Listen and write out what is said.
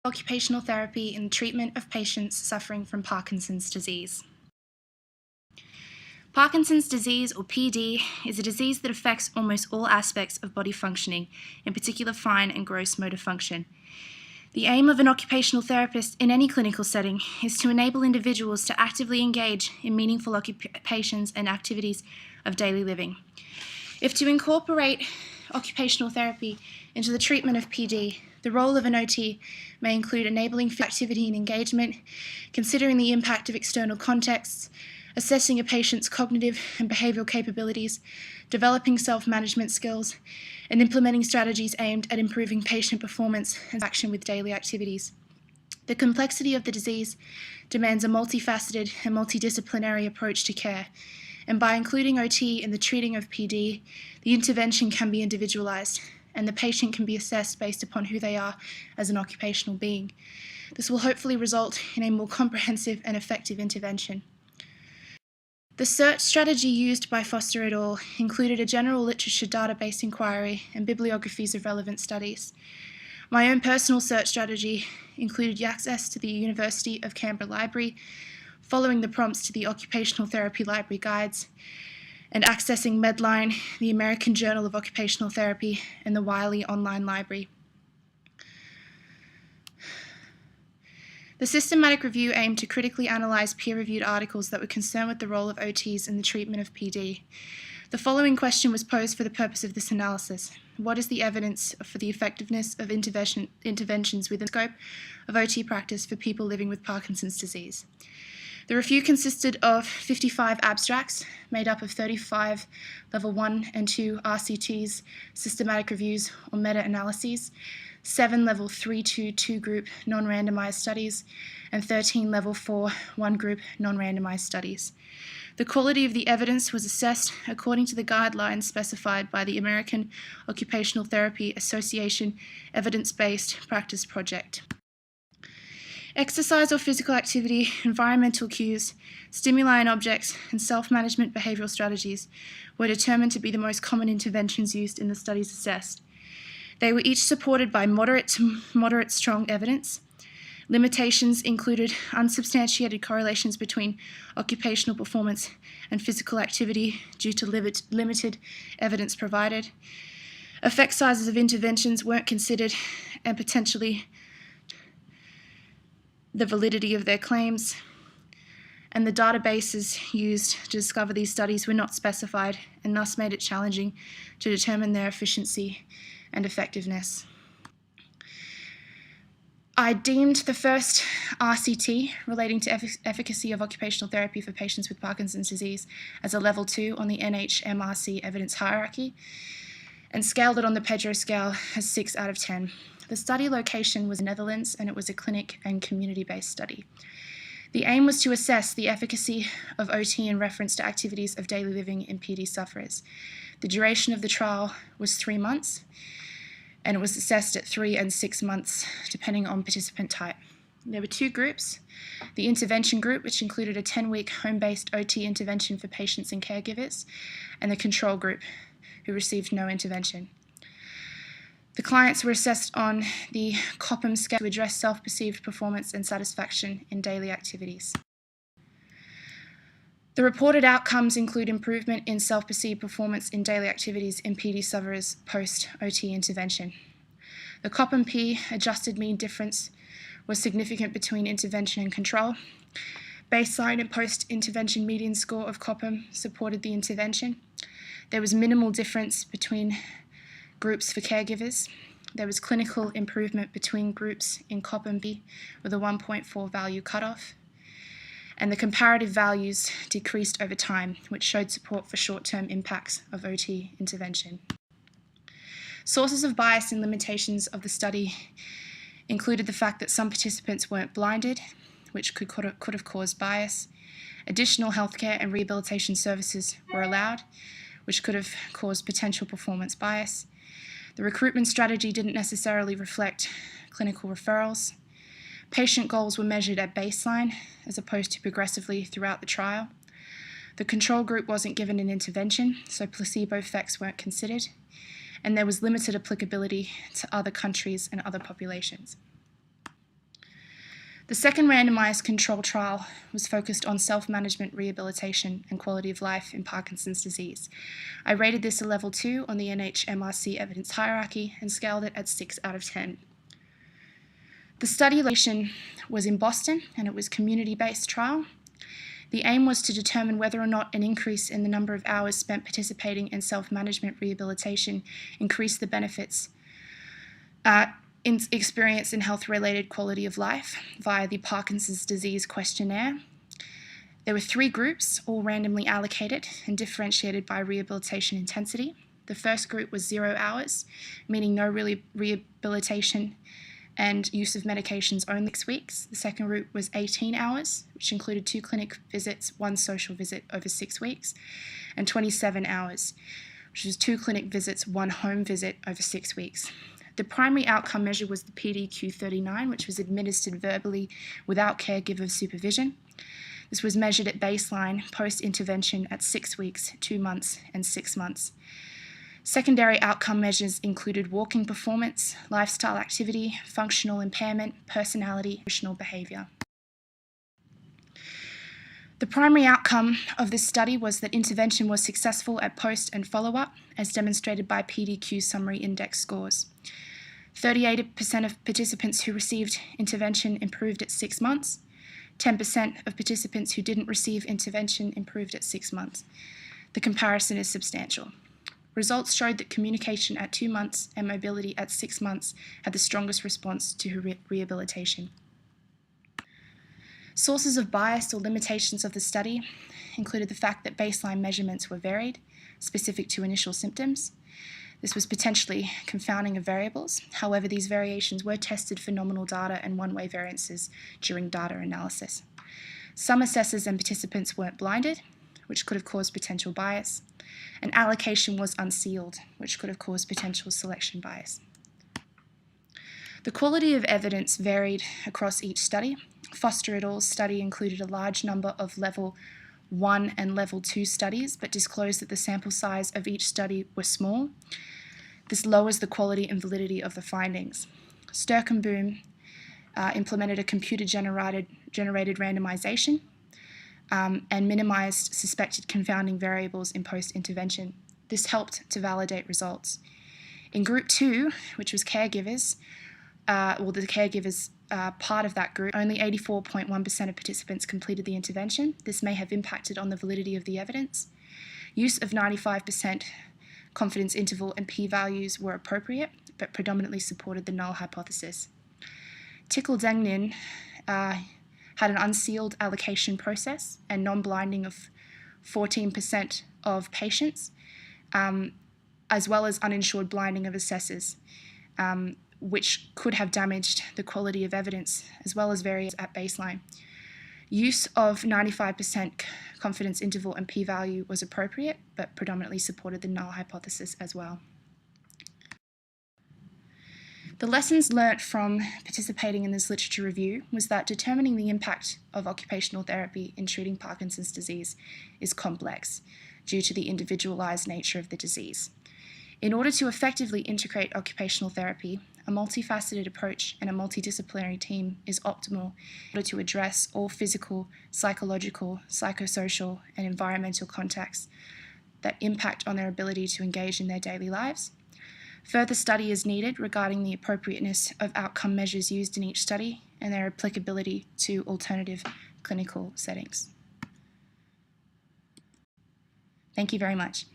Occupational therapy in the treatment of patients suffering from Parkinson's disease. Parkinson's disease, or PD, is a disease that affects almost all aspects of body functioning, in particular fine and gross motor function. The aim of an occupational therapist in any clinical setting is to enable individuals to actively engage in meaningful occupations and activities of daily living. If to incorporate occupational therapy into the treatment of PD, the role of an OT may include enabling activity and engagement, considering the impact of external contexts, assessing a patient's cognitive and behavioural capabilities, developing self-management skills, and implementing strategies aimed at improving patient performance and action with daily activities. The complexity of the disease demands a multifaceted and multidisciplinary approach to care, and by including OT in the treating of PD, the intervention can be individualised, and the patient can be assessed based upon who they are as an occupational being. This will hopefully result in a more comprehensive and effective intervention. The search strategy used by Foster et al. Included a general literature database inquiry and bibliographies of relevant studies. My own personal search strategy included access to the University of Canberra Library, following the prompts to the Occupational Therapy Library Guides, and accessing Medline, the American Journal of Occupational Therapy, and the Wiley Online Library. The systematic review aimed to critically analyse peer-reviewed articles that were concerned with the role of OTs in the treatment of PD. The following question was posed for the purpose of this analysis. What is the evidence for the effectiveness of interventions within the scope of OT practice for people living with Parkinson's disease? The review consisted of 55 abstracts, made up of 35 Level 1 and 2 RCTs, systematic reviews or meta-analyses, 7 Level 3 2 group non-randomized studies, and 13 Level 4 1-group non-randomized studies. The quality of the evidence was assessed according to the guidelines specified by the American Occupational Therapy Association Evidence-Based Practice Project. Exercise or physical activity, environmental cues, stimuli and objects, and self-management behavioural strategies were determined to be the most common interventions used in the studies assessed. They were each supported by moderate to moderate strong evidence. Limitations included unsubstantiated correlations between occupational performance and physical activity due to limited evidence provided. Effect sizes of interventions weren't considered, and potentially the validity of their claims, and the databases used to discover these studies were not specified and thus made it challenging to determine their efficiency and effectiveness. I deemed the first RCT relating to efficacy of occupational therapy for patients with Parkinson's disease as a Level 2 on the NHMRC evidence hierarchy and scaled it on the Pedro scale as 6 out of 10. The study location was in the Netherlands, and it was a clinic and community-based study. The aim was to assess the efficacy of OT in reference to activities of daily living in PD sufferers. The duration of the trial was 3 months, and it was assessed at 3 and 6 months, depending on participant type. There were 2 groups: the intervention group, which included a 10-week home-based OT intervention for patients and caregivers, and the control group, who received no intervention. The clients were assessed on the COPM scale to address self-perceived performance and satisfaction in daily activities. The reported outcomes include improvement in self-perceived performance in daily activities in PD sufferers post-OT intervention. The COPM-P adjusted mean difference was significant between intervention and control. Baseline and post-intervention median score of COPM supported the intervention. There was minimal difference between groups for caregivers. There was clinical improvement between groups in COPM-B with a 1.4 value cutoff, and the comparative values decreased over time, which showed support for short-term impacts of OT intervention. Sources of bias and limitations of the study included the fact that some participants weren't blinded, which could have caused bias. Additional healthcare and rehabilitation services were allowed, which could have caused potential performance bias. The recruitment strategy didn't necessarily reflect clinical referrals. Patient goals were measured at baseline as opposed to progressively throughout the trial. The control group wasn't given an intervention, so placebo effects weren't considered, and there was limited applicability to other countries and other populations. The second randomized control trial was focused on self-management, rehabilitation, and quality of life in Parkinson's disease. I rated this a level 2 on the NHMRC evidence hierarchy and scaled it at 6 out of 10. The study location was in Boston, and it was a community-based trial. The aim was to determine whether or not an increase in the number of hours spent participating in self-management rehabilitation increased the benefits in experience in health-related quality of life via the Parkinson's disease questionnaire. There were 3 groups, all randomly allocated and differentiated by rehabilitation intensity. The first group was 0 hours, meaning no rehabilitation and use of medications only 6 weeks. The second group was 18 hours, which included 2 clinic visits, 1 social visit over 6 weeks, and 27 hours, which was 2 clinic visits, 1 home visit over 6 weeks. The primary outcome measure was the PDQ-39, which was administered verbally without caregiver supervision. This was measured at baseline, post-intervention at 6 weeks, 2 months, and 6 months. Secondary outcome measures included walking performance, lifestyle activity, functional impairment, personality, and emotional behavior. The primary outcome of this study was that intervention was successful at post and follow-up, as demonstrated by PDQ summary index scores. 38% of participants who received intervention improved at 6 months. 10% of participants who didn't receive intervention improved at 6 months. The comparison is substantial. Results showed that communication at 2 months and mobility at 6 months had the strongest response to rehabilitation. Sources of bias or limitations of the study included the fact that baseline measurements were varied, specific to initial symptoms. This was potentially confounding of variables. However, these variations were tested for nominal data and one-way variances during data analysis. Some assessors and participants weren't blinded, which could have caused potential bias. And allocation was unsealed, which could have caused potential selection bias. The quality of evidence varied across each study. Foster et al.'s study included a large number of level 1 and level 2 studies, but disclosed that the sample size of each study was small. This lowers the quality and validity of the findings. Sturck and Boom implemented a computer-generated randomization and minimized suspected confounding variables in post-intervention. This helped to validate results. In Group 2, which was caregivers, the caregivers part of that group, only 84.1% of participants completed the intervention. This may have impacted on the validity of the evidence. Use of 95% confidence interval and p-values were appropriate, but predominantly supported the null hypothesis. Tickle-Dengnin had an unsealed allocation process and non-blinding of 14% of patients, as well as uninsured blinding of assessors, which could have damaged the quality of evidence, as well as variance at baseline. Use of 95% confidence interval and p-value was appropriate, but predominantly supported the null hypothesis as well. The lessons learnt from participating in this literature review was that determining the impact of occupational therapy in treating Parkinson's disease is complex due to the individualized nature of the disease. In order to effectively integrate occupational therapy, a multifaceted approach and a multidisciplinary team is optimal in order to address all physical, psychological, psychosocial, and environmental contexts that impact on their ability to engage in their daily lives. Further study is needed regarding the appropriateness of outcome measures used in each study and their applicability to alternative clinical settings. Thank you very much.